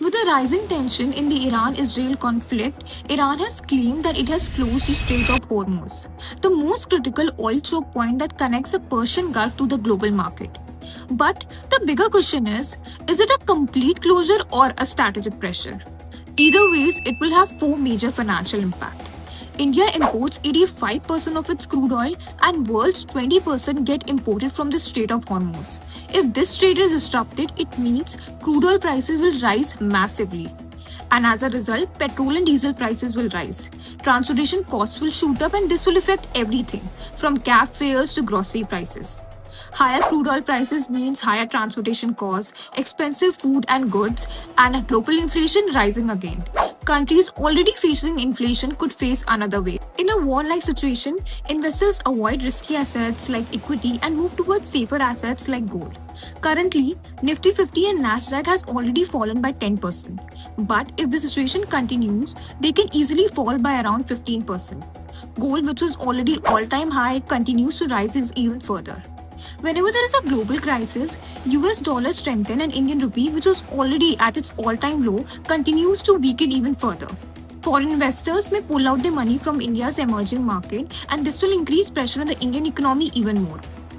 With the rising tension in the Iran-Israel conflict, Iran has claimed that it has closed the Strait of Hormuz, the most critical oil choke point that connects the Persian Gulf to the global market. But the bigger question is it a complete closure or a strategic pressure? Either ways, it will have four major financial impacts. India imports 85% of its crude oil and world's 20% get imported from the Strait of Hormuz. If this trade is disrupted, it means crude oil prices will rise massively. And as a result, petrol and diesel prices will rise. Transportation costs will shoot up and this will affect everything from cab fares to grocery prices. Higher crude oil prices means higher transportation costs, expensive food and goods, and global inflation rising again. Countries already facing inflation could face another wave. In a war-like situation, investors avoid risky assets like equity and move towards safer assets like gold. Currently, Nifty 50 and Nasdaq has already fallen by 10%. But if the situation continues, they can easily fall by around 15%. Gold, which was already all-time high, continues to rise even further. Whenever there is a global crisis, US dollar strengthens and Indian rupee, which was already at its all-time low, continues to weaken even further. Foreign investors may pull out their money from India's emerging market, and this will increase pressure on the Indian economy even more.